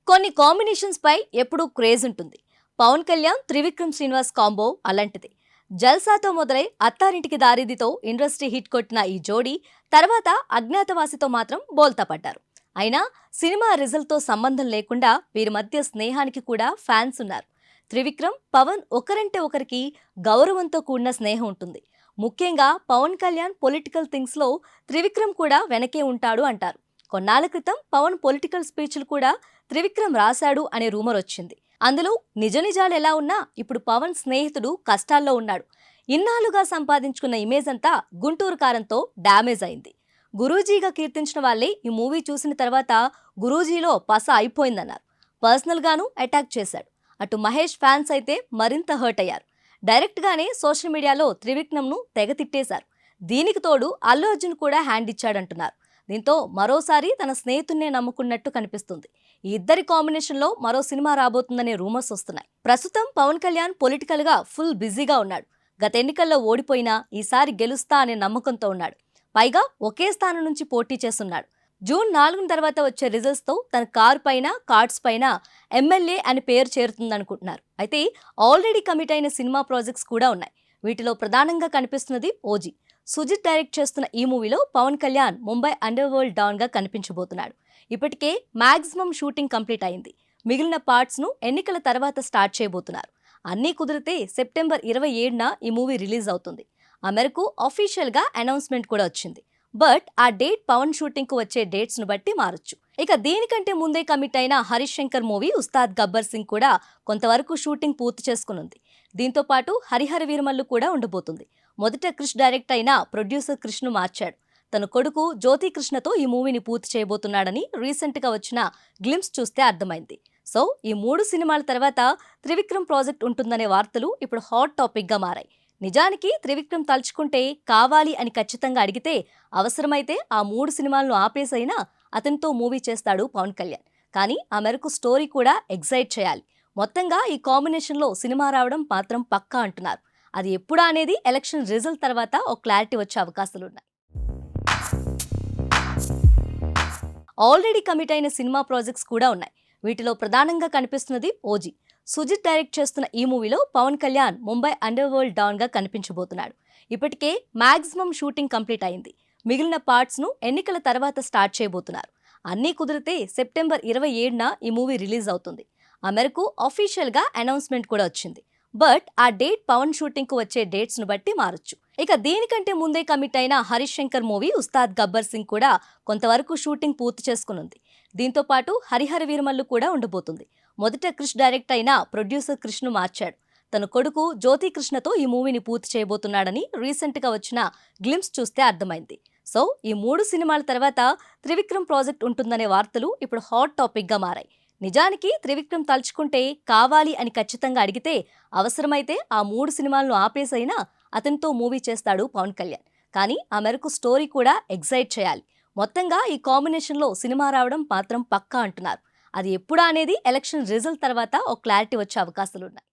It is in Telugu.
కొన్ని కాంబినేషన్స్ పై ఎప్పుడూ క్రేజ్ ఉంటుంది. పవన్ కళ్యాణ్ త్రివిక్రమ్ శ్రీనివాస్ కాంబో అలాంటిది. జల్సాతో మొదలై అత్తారింటికి దారిదితో ఇండస్ట్రీ హిట్ కొట్టిన ఈ జోడీ తర్వాత అజ్ఞాతవాసితో మాత్రం బోల్తా పడ్డారు. అయినా సినిమా రిజల్ట్ తో సంబంధం లేకుండా వీరి మధ్య స్నేహానికి కూడా ఫ్యాన్స్ ఉన్నారు. త్రివిక్రమ్ పవన్ ఒకరంటే ఒకరికి గౌరవంతో కూడిన స్నేహం ఉంటుంది. ముఖ్యంగా పవన్ కళ్యాణ్ పొలిటికల్ థింగ్స్ లో త్రివిక్రమ్ కూడా వెనకే ఉంటాడు అంటారు. కొన్నాళ్ల క్రితం పవన్ పొలిటికల్ స్పీచ్లు కూడా త్రివిక్రమ్ రాశాడు అనే రూమర్ వచ్చింది. అందులో నిజ నిజాలు ఎలా ఉన్నా ఇప్పుడు పవన్ స్నేహితుడు కష్టాల్లో ఉన్నాడు. ఇన్నాళ్లుగా సంపాదించుకున్న ఇమేజ్ అంతా గుంటూరు కారంతో డ్యామేజ్ అయింది. గురూజీగా కీర్తించిన వాళ్ళే ఈ మూవీ చూసిన తర్వాత గురూజీలో పస అయిపోయిందన్నారు. పర్సనల్ గాను అటాక్ చేశాడు. అటు మహేష్ ఫ్యాన్స్ అయితే మరింత హర్ట్ అయ్యారు. డైరెక్ట్ గానే సోషల్ మీడియాలో త్రివిక్రమ్ ను తెగ తిట్టేశారు. దీనికి తోడు అల్లు అర్జున్ కూడా హ్యాండ్ ఇచ్చాడంటున్నారు. దీంతో మరోసారి తన స్నేహితున్నే నమ్ముకున్నట్టు కనిపిస్తుంది. ఈ ఇద్దరి కాంబినేషన్ లో మరో సినిమా రాబోతుందనే రూమర్స్ వస్తున్నాయి. ప్రస్తుతం పవన్ కళ్యాణ్ పొలిటికల్ గా ఫుల్ బిజీగా ఉన్నాడు. గత ఎన్నికల్లో ఓడిపోయినా ఈసారి గెలుస్తా అనే నమ్మకంతో ఉన్నాడు. పైగా ఒకే స్థానం నుంచి పోటీ చేస్తున్నాడు. జూన్ 4 తర్వాత వచ్చే రిజల్ట్స్ తో తన కారు పైన కార్డ్స్ పైన ఎమ్మెల్యే అని పేరు చేరుతుందనుకుంటున్నారు. అయితే ఆల్రెడీ కమిట్ అయిన సినిమా ప్రాజెక్ట్స్ కూడా ఉన్నాయి. వీటిలో ప్రధానంగా కనిపిస్తున్నది ఓజీ. సుజిత్ డైరెక్ట్ చేస్తున్న ఈ మూవీలో Pawan Kalyan Mumbai underworld don గా కనిపించబోతున్నాడు. ఇప్పటికే మాక్సిమం షూటింగ్ కంప్లీట్ అయింది. మిగిలిన పార్ట్స్ ను ఎన్నికల తర్వాత స్టార్ట్ చేయబోతున్నారు. అన్నీ కుదిరితే సెప్టెంబర్ 27న ఈ మూవీ రిలీజ్ అవుతుంది. ఆ మేరకు అఫీషియల్ గా అనౌన్స్మెంట్ కూడా వచ్చింది. బట్ ఆ డేట్ పవన్ షూటింగ్ కు వచ్చే డేట్స్ ను బట్టి మారొచ్చు. ఇక దీనికంటే ముందే కమిట్ అయిన హరీష్ శంకర్ మూవీ ఉస్తాద్ గబ్బర్ సింగ్ కూడా కొంతవరకు షూటింగ్ పూర్తి చేసుకునుంది. దీంతో పాటు హరిహర వీరమల్లు కూడా ఉండబోతుంది. మొదట క్రిష్ డైరెక్ట్ అయిన ప్రొడ్యూసర్ క్రిష్ ను మార్చాడు. తన కొడుకు జ్యోతి కృష్ణతో ఈ మూవీని పూర్తి చేయబోతున్నాడని రీసెంట్ గా వచ్చిన గ్లింప్స్ చూస్తే అర్థమైంది. సో ఈ 3 సినిమాల తర్వాత త్రివిక్రమ్ ప్రాజెక్ట్ ఉంటుందనే వార్తలు ఇప్పుడు హాట్ టాపిక్ గా మారాయి. నిజానికి త్రివిక్రమ్ తలుచుకుంటే కావాలి అని ఖచ్చితంగా అడిగితే అవసరమైతే ఆ 3 సినిమాలను ఆపేసైనా అతనితో మూవీ చేస్తాడు పవన్ కళ్యాణ్. కానీ ఆ మేరకు స్టోరీ కూడా ఎగ్జైట్ చేయాలి. మొత్తంగా ఈ కాంబినేషన్ లో సినిమా రావడం మాత్రం పక్కా అంటున్నారు. అది ఎప్పుడా అనేది ఎలక్షన్ రిజల్ట్ తర్వాత ఒక క్లారిటీ వచ్చే అవకాశాలున్నాయి. ఆల్రెడీ కమిట్ అయిన సినిమా ప్రాజెక్ట్స్ కూడా ఉన్నాయి. వీటిలో ప్రధానంగా కనిపిస్తున్నది ఓజీ. సుజిత్ డైరెక్ట్ చేస్తున్న ఈ మూవీలో Pawan Kalyan Mumbai underworld don గా కనిపించబోతున్నాడు. ఇప్పటికే మాక్సిమం షూటింగ్ కంప్లీట్ అయింది. మిగిలిన పార్ట్స్ ను ఎన్నికల తర్వాత స్టార్ట్ చేయబోతున్నారు. అన్నీ కుదిరితే సెప్టెంబర్ 27న ఈ మూవీ రిలీజ్ అవుతుంది. ఆ మేరకు అఫీషియల్ గా అనౌన్స్మెంట్ కూడా వచ్చింది. బట్ ఆ డేట్ పవన్ షూటింగ్ కు వచ్చే డేట్స్ ను బట్టి మారొచ్చు. ఇక దీనికంటే ముందే కమిట్ అయిన హరీష్ శంకర్ మూవీ ఉస్తాద్ గబ్బర్ సింగ్ కూడా కొంతవరకు షూటింగ్ పూర్తి చేసుకునుంది. దీంతో పాటు హరిహర వీరమల్లు కూడా ఉండబోతుంది. మొదట క్రిష్ డైరెక్ట్ అయిన ప్రొడ్యూసర్ క్రిష్ ను మార్చాడు. తన కొడుకు జ్యోతి కృష్ణతో ఈ మూవీని పూర్తి చేయబోతున్నాడని రీసెంట్ గా వచ్చిన గ్లింప్స్ చూస్తే అర్థమైంది. సో ఈ 3 సినిమాల తర్వాత త్రివిక్రమ్ ప్రాజెక్ట్ ఉంటుందనే వార్తలు ఇప్పుడు హాట్ టాపిక్ గా మారాయి. నిజానికి త్రివిక్రమ్ తలుచుకుంటే కావాలి అని ఖచ్చితంగా అడిగితే అవసరమైతే ఆ 3 సినిమాలను ఆపేసైనా అతనితో మూవీ చేస్తాడు పవన్ కళ్యాణ్. కానీ ఆ మేరకు స్టోరీ కూడా ఎగ్జైట్ చేయాలి. మొత్తంగా ఈ కాంబినేషన్ లో సినిమా రావడం మాత్రం పక్కా అంటున్నారు. అది ఎప్పుడా అనేది ఎలక్షన్ రిజల్ట్ తర్వాత ఒక క్లారిటీ వచ్చే అవకాశాలున్నాయి.